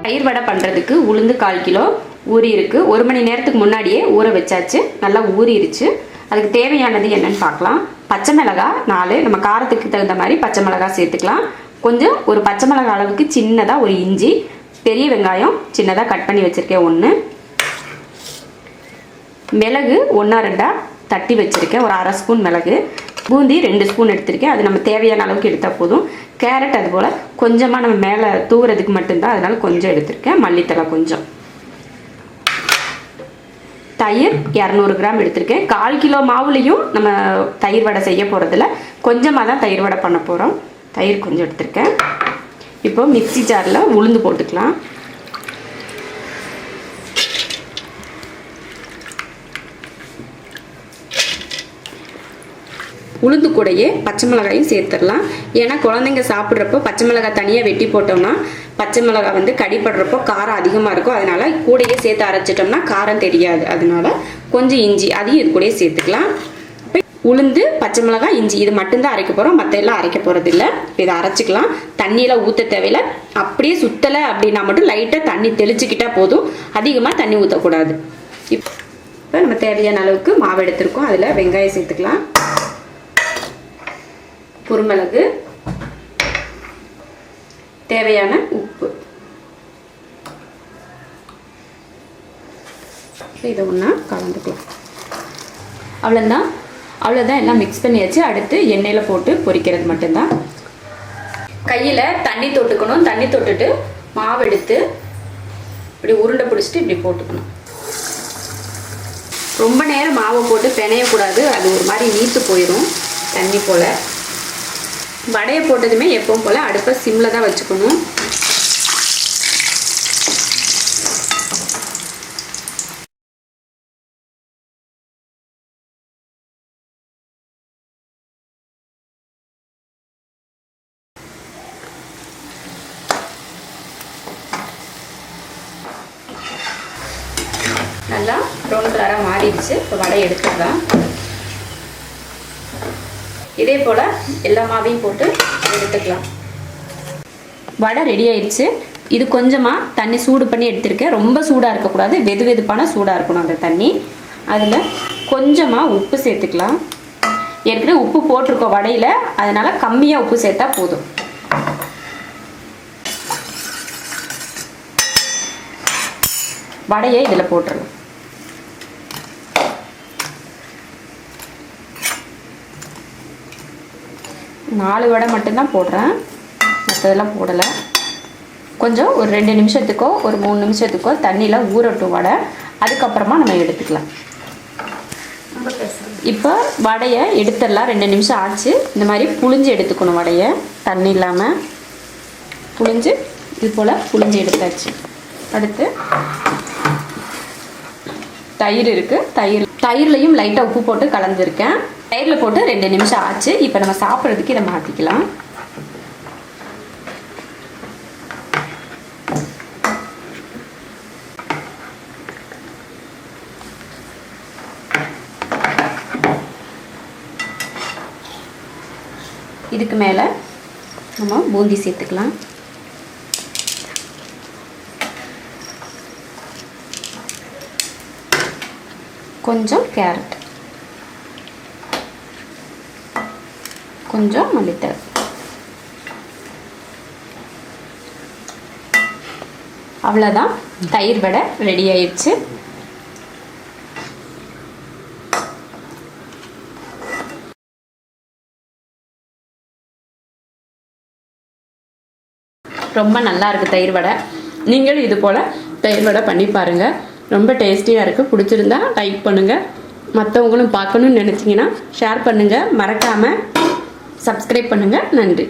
தயிர் வடை பண்ணுறதுக்கு உளுந்து 1/4 கிலோ ஊறி இருக்கு. 1 மணி நேரத்துக்கு முன்னாடியே ஊற வச்சாச்சு. நல்லா ஊறிடுச்சு. அதுக்கு தேவையானது என்னன்னு பார்க்கலாம். பச்சை மிளகாய் 4, நம்ம காரத்துக்கு தகுந்த மாதிரி பச்சை மிளகாய் சேர்த்துக்கலாம். கொஞ்சம் ஒரு பச்சை மிளகாய் அளவுக்கு சின்னதாக ஒரு இஞ்சி, பெரிய வெங்காயம் சின்னதாக கட் பண்ணி வச்சுருக்கேன் 1, மிளகு 1-2 தட்டி வச்சுருக்கேன், ஒரு 1/2 ஸ்பூன் மிளகு, பூந்தி 2 ஸ்பூன் எடுத்திருக்கேன். அது நம்ம தேவையான அளவுக்கு எடுத்தால் போதும். கேரட் அதுபோல் கொஞ்சமாக நம்ம மேலே தூவுறதுக்கு மட்டும்தான், அதனால் கொஞ்சம் எடுத்திருக்கேன். மல்லித்தலை கொஞ்சம். தயிர் 200 கிராம் எடுத்திருக்கேன். 1/4 கிலோ மாவுலேயும் நம்ம தயிர் வடை செய்ய போகிறதில்ல, கொஞ்சமாக தான் தயிர் வடை பண்ண போகிறோம். தயிர் கொஞ்சம் எடுத்திருக்கேன். இப்போ மிக்ஸி ஜாரில் உளுந்து போட்டுக்கலாம். உளுந்து கூடையே பச்சை மிளகாயும் சேர்த்துடலாம். ஏன்னா குழந்தைங்க சாப்பிட்றப்போ பச்சை மிளகாய் தனியாக வெட்டி போட்டோம்னா பச்சை மிளகாய் வந்து கடிப்படுறப்போ காரம் அதிகமாக இருக்கும். அதனால கூடையே சேர்த்து அரைச்சிட்டோம்னா காரம் தெரியாது. அதனால கொஞ்சம் இஞ்சி அதையும் இது கூடயே சேர்த்துக்கலாம். உளுந்து, பச்சை மிளகாய், இஞ்சி இது மட்டும்தான் அரைக்க போகிறோம். மற்ற எல்லாம் அரைக்க போகிறது இல்லை. இதை அரைச்சிக்கலாம். தண்ணியில் ஊற்ற தேவையில்லை. அப்படியே சுத்தலை அப்படின்னா மட்டும் லைட்டாக தண்ணி தெளிச்சுக்கிட்டா போதும். அதிகமாக தண்ணி ஊற்றக்கூடாது. இப்போ நம்ம தேவையான அளவுக்கு மாவு எடுத்துருக்கோம். அதில் வெங்காயம் சேர்த்துக்கலாம், குருமிளகு, தேவையான உப்பு. இதை ஒன்றா கலந்துக்கலாம். அவ்வளோதான் எல்லாம் மிக்ஸ் பண்ணியாச்சு. அடுத்து எண்ணெயில் போட்டு பொரிக்கிறது மட்டும்தான். கையில் தண்ணி தொட்டுக்கணும். தண்ணி தொட்டுட்டு மாவு எடுத்து இப்படி உருண்டை பிடிச்சிட்டு இப்படி போட்டுக்கணும். ரொம்ப நேரம் மாவை போட்டு பிணையக்கூடாது. அது ஒரு மாதிரி நீத்து போயிடும் தண்ணி போல். வடையை போட்டதுமே எப்பவும் போல் அடுப்பை சிம்மில் தான் வச்சுக்கணும். நல்லா ப்ரௌன் கலராக மாறிடுச்சு. இப்போ வடை எடுத்துக்கலாம். இதே போல் எல்லா மாவையும் போட்டு எடுத்துக்கலாம். வடை ரெடி ஆயிடுச்சு. இது கொஞ்சமாக தண்ணி சூடு பண்ணி எடுத்திருக்கேன். ரொம்ப சூடாக இருக்கக்கூடாது, வெது வெதுப்பான சூடாக இருக்கணும் அந்த தண்ணி. அதில் கொஞ்சமாக உப்பு சேர்த்துக்கலாம். ஏற்கனவே உப்பு போட்டிருக்கோம் வடையில், அதனால் கம்மியாக உப்பு சேர்த்தா போதும். வடையை இதில் போட்டுடலாம். நாலு வடை மட்டும்தான் போடுறேன், மற்றதெல்லாம் போடலை. கொஞ்சம் ஒரு 2 நிமிஷத்துக்கோ ஒரு 3 நிமிஷத்துக்கோ தண்ணியில் ஊறட்டும் வடை. அதுக்கப்புறமா நம்ம எடுத்துக்கலாம். இப்போ வடையை எடுத்துடலாம். 2 நிமிஷம் ஆச்சு. இந்த மாதிரி புழிஞ்சு எடுத்துக்கணும் வடையை, தண்ணி இல்லாமல் புழிஞ்சு இது போல் புழிஞ்சு எடுத்தாச்சு. அடுத்து தயிர் இருக்குது. தயிர்லையும் லைட்டாக உப்பு போட்டு கலந்துருக்கேன். தயிரில் போட்டு 2 நிமிஷம் ஆச்சு. இப்போ நம்ம சாப்பிட்றதுக்கு இதை மாற்றிக்கலாம். இதுக்கு மேலே நம்ம பூந்தி சேர்த்துக்கலாம். கொஞ்சம் கேரட், கொஞ்சம் மல்லித்தழை. அவ்வளோதான், தயிர் வடை ரெடி ஆயிடுச்சு. ரொம்ப நல்லா இருக்குது தயிர் வடை. நீங்களும் இது போல் தயிர் வடை பண்ணி பாருங்கள். ரொம்ப டேஸ்டியாக இருக்குது. பிடிச்சிருந்தா லைக் பண்ணுங்கள். மற்றவங்களும் பார்க்கணுன்னு நினச்சிங்கன்னா ஷேர் பண்ணுங்கள். மறக்காமல் சப்ஸ்கிரைப் பண்ணுங்கள். நன்றி.